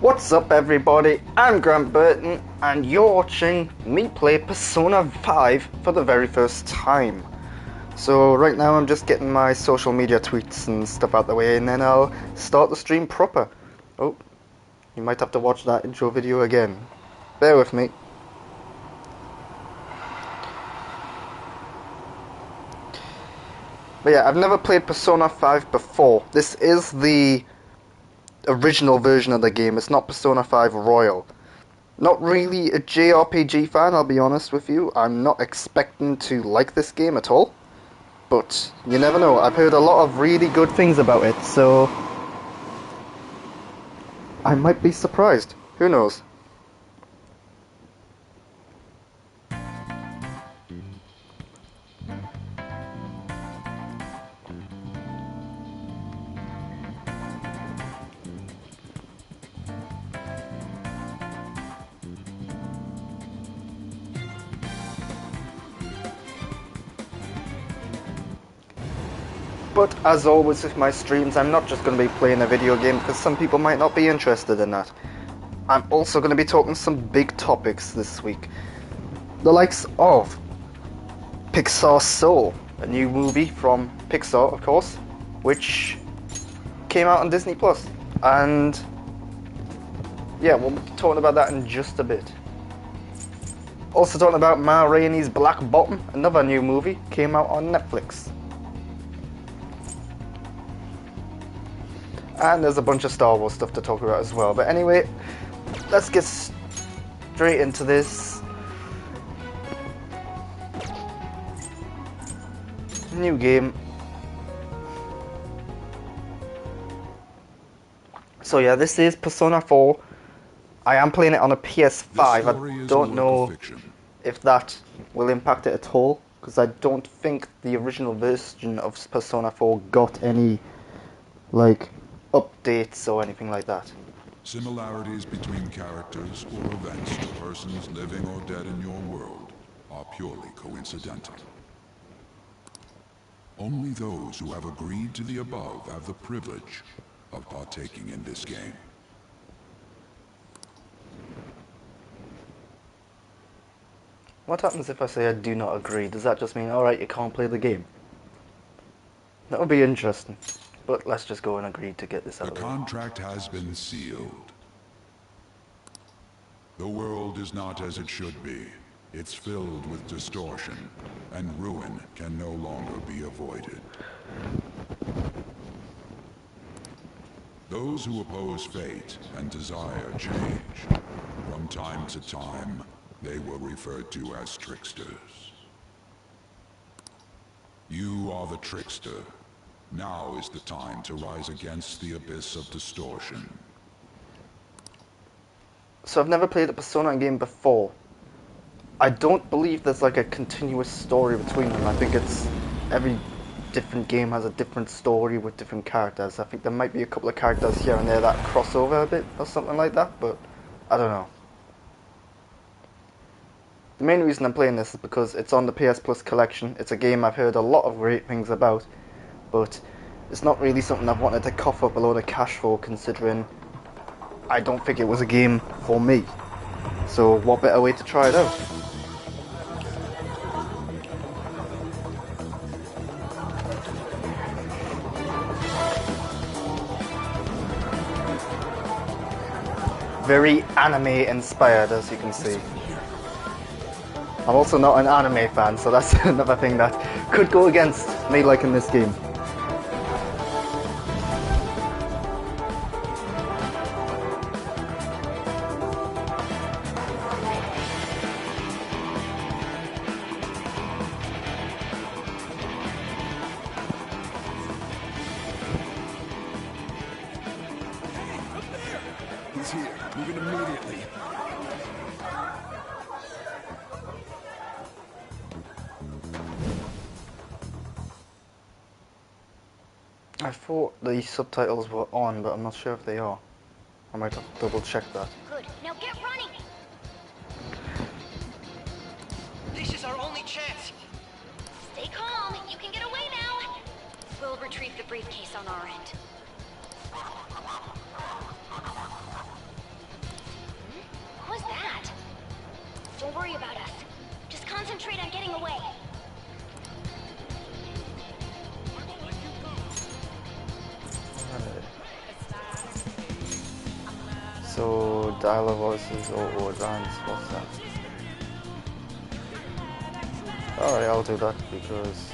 What's up everybody, I'm Grant Burton and you're watching me play Persona 5 for the very first time. So right now I'm just getting my social media tweets and stuff out the way and then I'll start the stream proper. Oh, you might have to watch that intro video again. Bear with me. But yeah, I've never played Persona 5 before. This is the original version of the game. It's not Persona 5 Royal. Not really a JRPG fan, I'll be honest with you. I'm not expecting to like this game at all. But you never know. I've heard a lot of really good things about it, so I might be surprised. Who knows? But as always with my streams, I'm not just going to be playing a video game because some people might not be interested in that. I'm also going to be talking some big topics this week. The likes of Pixar Soul, a new movie from Pixar, of course, which came out on Disney+. And yeah, we'll be talking about that in just a bit. Also talking about Ma Rainey's Black Bottom, another new movie, came out on Netflix. And there's a bunch of Star Wars stuff to talk about as well. But anyway, let's get straight into this. New game. So yeah, this is Persona 4. I am playing it on a PS5. I don't know if that will impact it at all, because I don't think the original version of Persona 4 got any, like, updates or anything like that. Similarities between characters or events to persons living or dead in your world are purely coincidental. Only those who have agreed to the above have the privilege of partaking in this game. What happens if I say I do not agree? Does that just mean, alright, you can't play the game? That would be interesting. But let's just go and agree to get this out of the way. The contract has been sealed. The world is not as it should be. It's filled with distortion, and ruin can no longer be avoided. Those who oppose fate and desire change, from time to time, they were referred to as tricksters. You are the trickster. Now is the time to rise against the abyss of distortion. So I've never played a Persona game before. I don't believe there's like a continuous story between them. I think it's every different game has a different story with different characters. I think there might be a couple of characters here and there that cross over a bit or something like that, but I don't know. The main reason I'm playing this is because it's on the PS Plus collection. It's a game I've heard a lot of great things about, but it's not really something I've wanted to cough up a load of cash for, considering I don't think it was a game for me. So what better way to try it out? Very anime inspired, as you can see. I'm also not an anime fan, so that's another thing that could go against me liking this game. He's here. Moving immediately. I thought the subtitles were on, but I'm not sure if they are. I might have to double check that. Good. Now get running! This is our only chance! Stay calm. You can get away now. We'll retrieve the briefcase on our end. Don't worry about us. Just concentrate on getting away. So, dial of voices or dance, what's that? Alright, I'll do that because...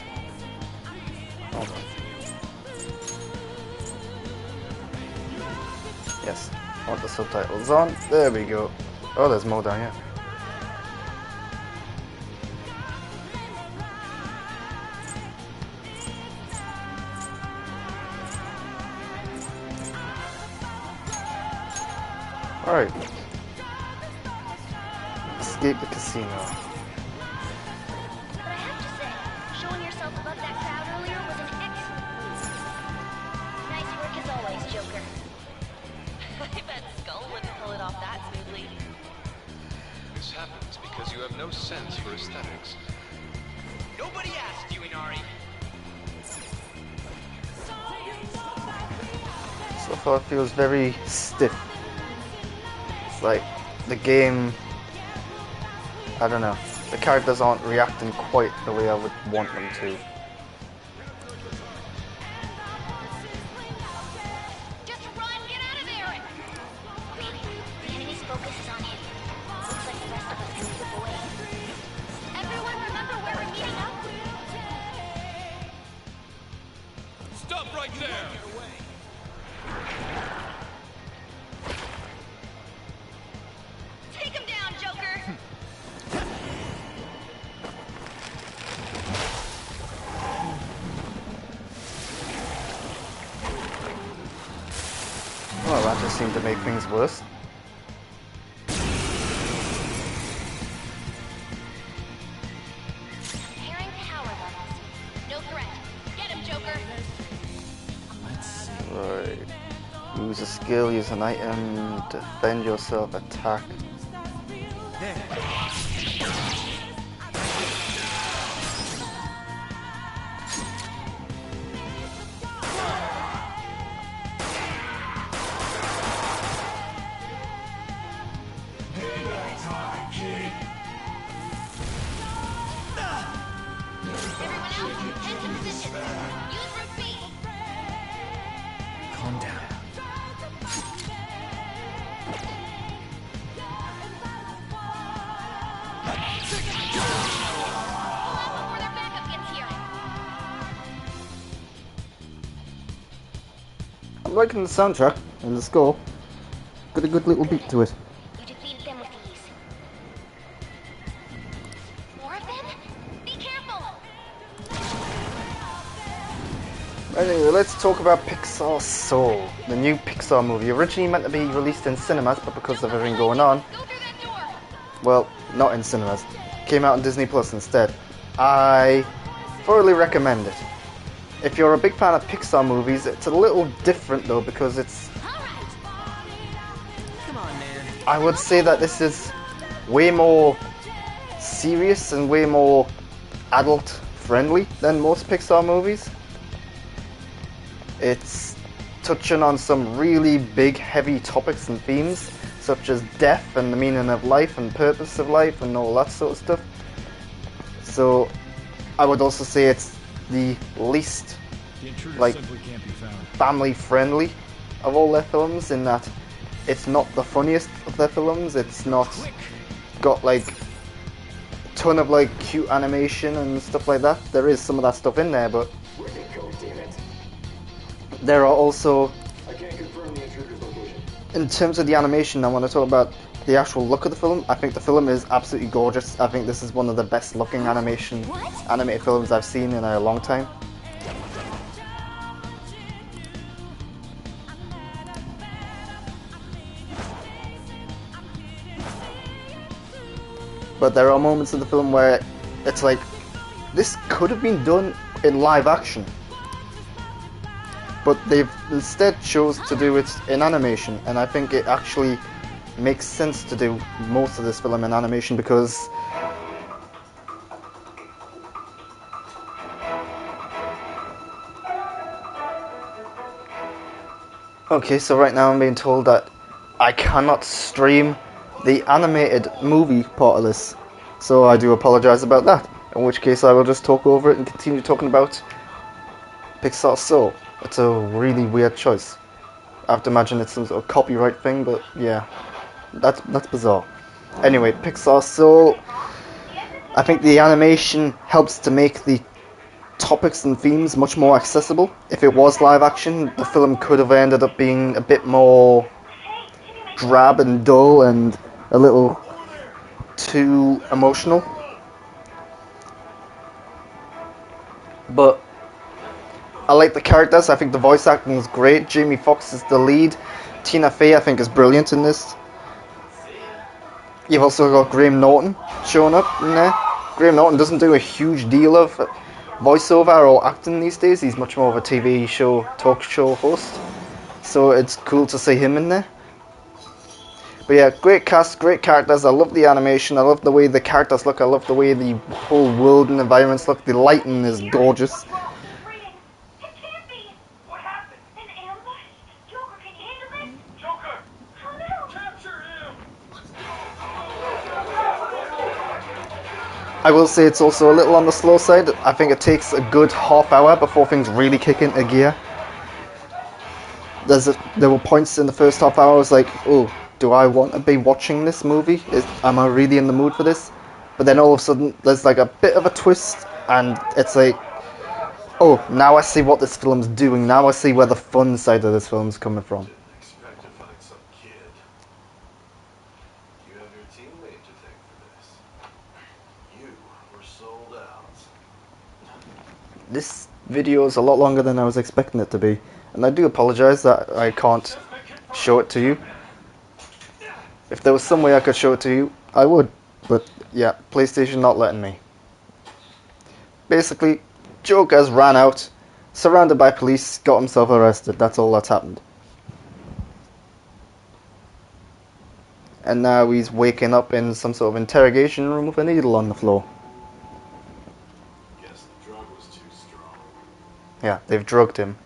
Hold on. Yes, I want the subtitles on. There we go. Oh, there's more down here. Alright. Escape the casino. But I have to say, showing yourself above that crowd earlier was an excellent move. Nice work as always, Joker. I bet Skull wouldn't pull it off that smoothly. This happens because you have no sense for aesthetics. Nobody asked you, Inari. So far it feels very stiff. It's like the game, I don't know, the characters aren't reacting quite the way I would want them to. Just run! Get out of there! Wait, the enemy's focus is on him. Looks like the rest of us can slip away. Everyone remember where we're meeting up? Stop right there! Take him down, Joker! Well, that just seemed to make things worse. Comparing power levels. No threat. Get him, Joker! Right. Use a skill, use an item, defend yourself, attack. Everyone else, head to position. Use root B. Calm down. Pull out before their backup gets here. I'm liking the soundtrack and the score. Got a good little beat to it. You defeated them with ease. More of them? Be careful! Anyway, let's talk about Pixar Soul, the new Pixar movie. Originally meant to be released in cinemas, but because of everything going on, Go through that door! well, not in cinemas. Came out on Disney Plus instead. I thoroughly recommend it. If you're a big fan of Pixar movies, it's a little different though because it's... Come on, man. I would say that this is way more serious and way more adult friendly than most Pixar movies. It's touching on some really big, heavy topics and themes, such as death and the meaning of life and purpose of life and all that sort of stuff. So, I would also say it's the least, The intruder like, simply can't be found. family friendly of all their films, in that it's not the funniest of their films. It's not got like a ton of like cute animation and stuff like that. There is some of that stuff in there, but Where'd it go, damn it? there are also, I can't confirm the intruder's location. in terms of the animation, I want to talk about the actual look of the film. I think the film is absolutely gorgeous. I think this is one of the best looking animated films I've seen in a long time. But there are moments in the film where it's like, this could have been done in live action. But they've instead chose to do it in animation, and I think it actually makes sense to do most of this film in animation because okay, so right now I'm being told that I cannot stream the animated movie part of this So I do apologise about that. In which case I will just talk over it and continue talking about Pixar Soul. It's a really weird choice. I have to imagine it's some sort of copyright thing, but yeah, that's bizarre. Anyway, Pixar Soul. I think the animation helps to make the topics and themes much more accessible. If it was live action, the film could have ended up being a bit more drab and dull and a little too emotional. But I like the characters. I think the voice acting is great. Jamie Foxx is the lead. Tina Fey, I think, is brilliant in this. You've also got Graham Norton showing up in there. Graham Norton doesn't do a huge deal of voiceover or acting these days. He's much more of a TV show, talk show host. So it's cool to see him in there. But yeah, great cast, great characters. I love the animation. I love the way the characters look. I love the way the whole world and environments look. The lighting is gorgeous. I will say it's also a little on the slow side. I think it takes a good half hour before things really kick into gear. There were points in the first half hour I was like, oh, do I want to be watching this movie? Am I really in the mood for this? But then all of a sudden there's like a bit of a twist and it's like, oh, now I see what this film's doing. Now I see where the fun side of this film's coming from. Expect to find some kid. You have your teammate to thank for this. You were sold out. This video is a lot longer than I was expecting it to be. And I do apologise that I can't show it to you. If there was some way I could show it to you, I would. But yeah, PlayStation not letting me. Basically, Joker's ran out, surrounded by police, got himself arrested. That's all that's happened. And now he's waking up in some sort of interrogation room with a needle on the floor. Guess the drug was too strong. Yeah, they've drugged him.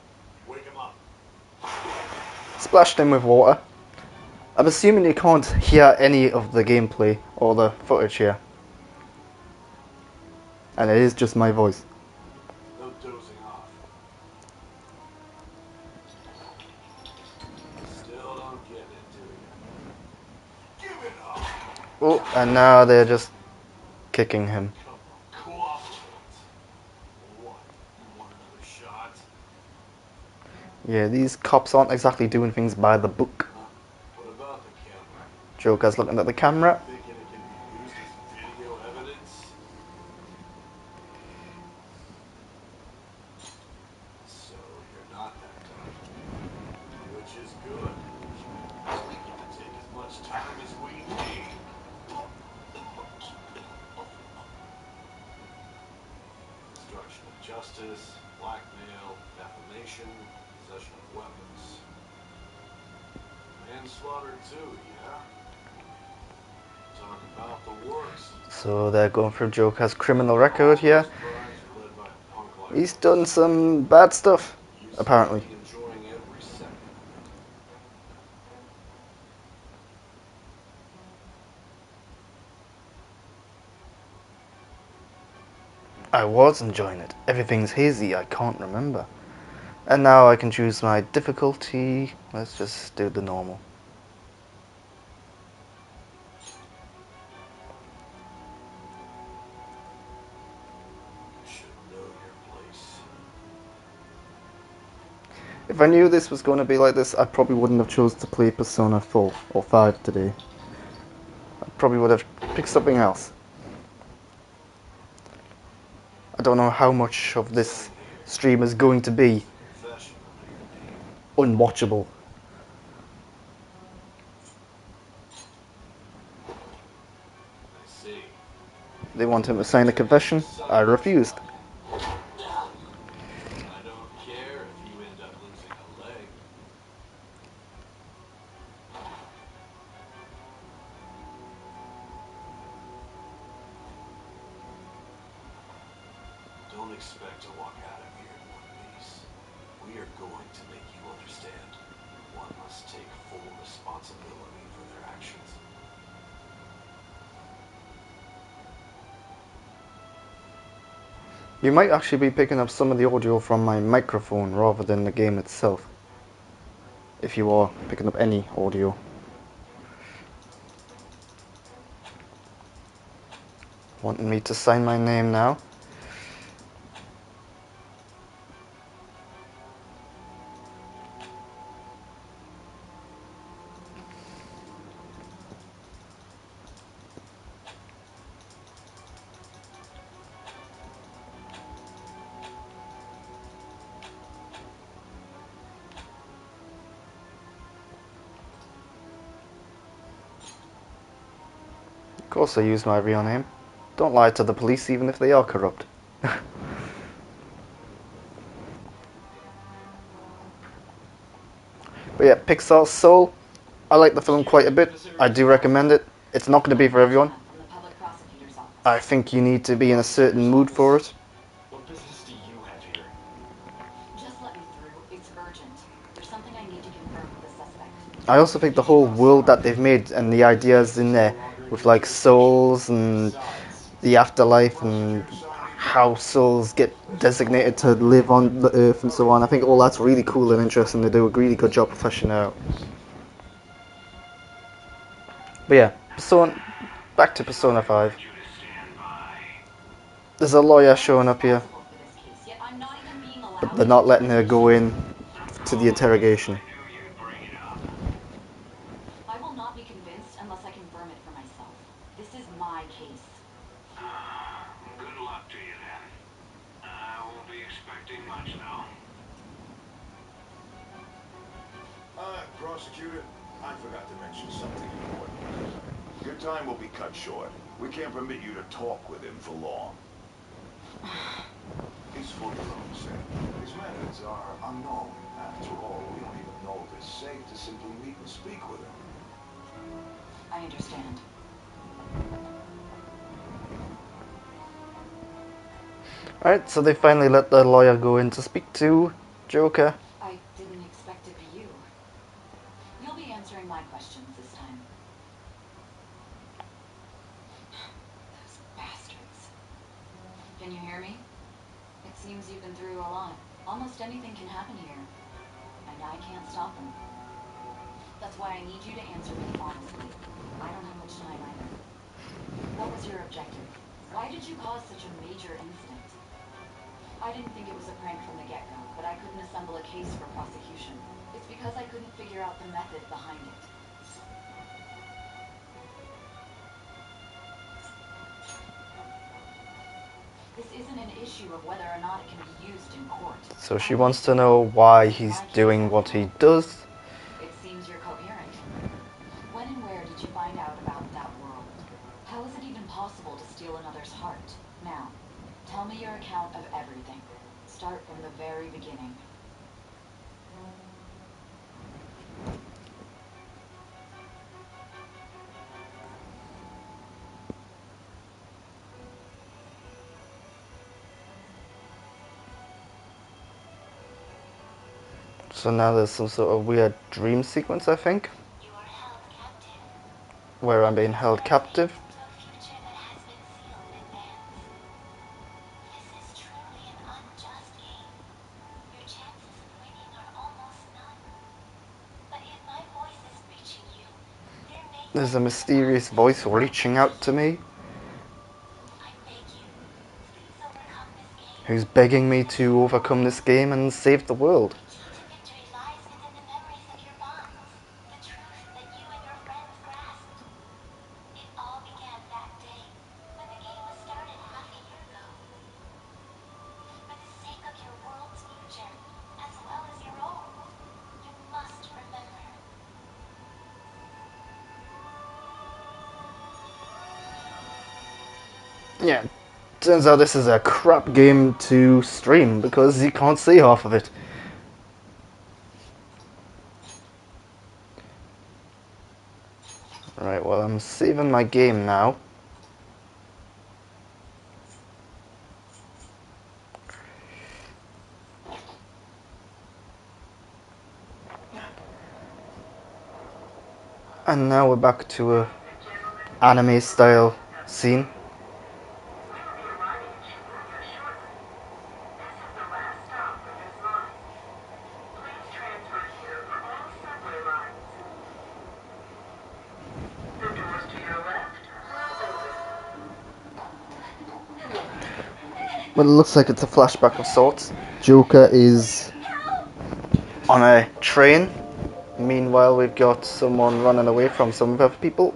Wake him up. Splashed him with water. I'm assuming you can't hear any of the gameplay or the footage here. And it is just my voice. No dozing off. Still don't get it, do you? Give it up. Oh, and now they're just kicking him. Come on, cooperate. What? You want another shot? Yeah, these cops aren't exactly doing things by the book. What about the camera? Joker's looking at the camera. Thinking it can be used as video evidence? So you're not that dumb. Which is good. We get to take as much time as we need. Obstruction of justice, blackmail, defamation, possession of weapons. Manslaughter too, yeah? Talk about the works. So they're going through Joker's criminal record here. He's done some bad stuff, apparently. Enjoying every second. I was enjoying it. Everything's hazy, I can't remember. And now I can choose my difficulty. Let's just do the normal. You should know your place. If I knew this was going to be like this, I probably wouldn't have chose to play Persona 4 or 5 today. I probably would have picked something else. I don't know how much of this stream is going to be Confession. unwatchable. I see. They want him to sign a confession. I refused. I don't care if you end up losing a leg. Don't expect to walk out of here in one piece. We are going to make you understand. One must take full responsibility for their actions. You might actually be picking up some of the audio from my microphone rather than the game itself. If you are picking up any audio. Wanting me to sign my name now? Of course I use my real name. Don't lie to the police even if they are corrupt. But yeah, Pixar's Soul. I like the film quite a bit. I do recommend it. It's not going to be for everyone. I think you need to be in a certain mood for it. What business do you have here? Just let me through. It's urgent. There's something I need to confirm with the suspect. I also think the whole world that they've made and the ideas in there with like souls and the afterlife and how souls get designated to live on the earth and so on. I think all that's really cool and interesting. They do a really good job of fleshing it out. But yeah, back to Persona 5. There's a lawyer showing up here, but they're not letting her go in to the interrogation. I will not be convinced unless I confirm it for myself. This is my case. Good luck to you then. I won't be expecting much though. Prosecutor, I forgot to mention something important. Your time will be cut short. We can't permit you to talk with him for long. He's for your own sake. His methods are unknown. After all, we don't even know if it's safe to simply meet and speak with him. I understand. Alright, so they finally let the lawyer go in to speak to Joker. I didn't expect it be you. You'll be answering my questions this time. Those bastards. Can you hear me? It seems you've been through a lot. Almost anything can happen here. And I can't stop them. That's why I need you to answer me honestly. I don't have much time either. What was your objective? Why did you cause such a major incident? I didn't think it was a prank from the get-go, but I couldn't assemble a case for prosecution. It's because I couldn't figure out the method behind it. This isn't an issue of whether or not it can be used in court. So she wants to know why he's doing what he does. It seems you're coherent. When and where did you find out about that world? How is it even possible to steal another's heart? Now, tell me your account of everything. Start from the very beginning. So now there's some sort of weird dream sequence, I think, You are held captive. where I'm being held captive. To a future that has been sealed in advance. This is truly an unjust game. Your chances of winning are almost none. But if my voice is reaching you, there may There's a be mysterious voice reaching out to me, I beg you, please overcome this game. who's begging me to overcome this game and save the world. The key to victory lies within the memories of your bonds, the truth that you and your friends grasped. It all began that day, when the game was started half a year ago. For the sake of your world's future, as well as your own, you must remember. Yeah, turns out this is a crap game to stream because you can't see half of it. Right, well, I'm saving my game now. And now we're back to a anime style scene. Well, it looks like it's a flashback of sorts. Joker is on a train. Meanwhile, we've got someone running away from some other people.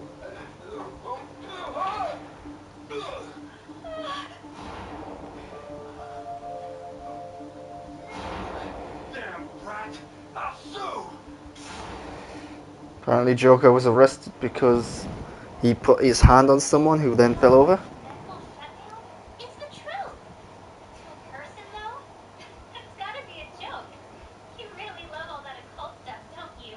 Damn rat! I'll sue! Apparently, Joker was arrested because he put his hand on someone who then fell over. Mental shutdown? It's the truth. To a person, though, it's gotta be a joke. You really love all that occult stuff, don't you?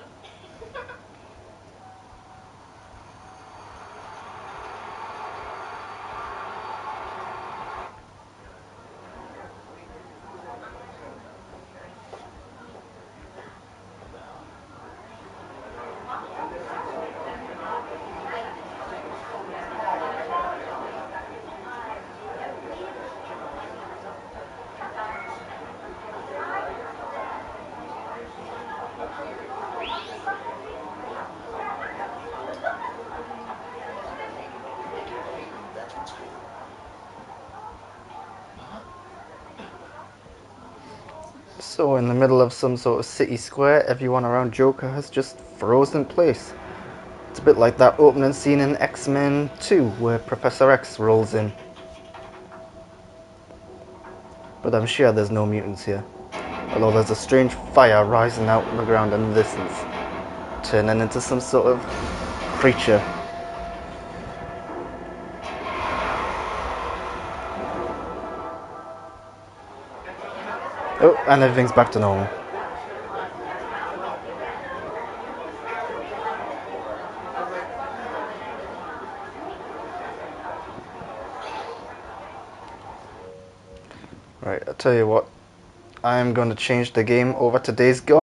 So, in the middle of some sort of city square, everyone around Joker has just frozen in place. It's a bit like that opening scene in X-Men 2 where Professor X rolls in. But I'm sure there's no mutants here. Although there's a strange fire rising out of the ground in the distance, turning into some sort of creature. Oh, and everything's back to normal. Right, I'll tell you what. I'm going to change the game over to Days Gone.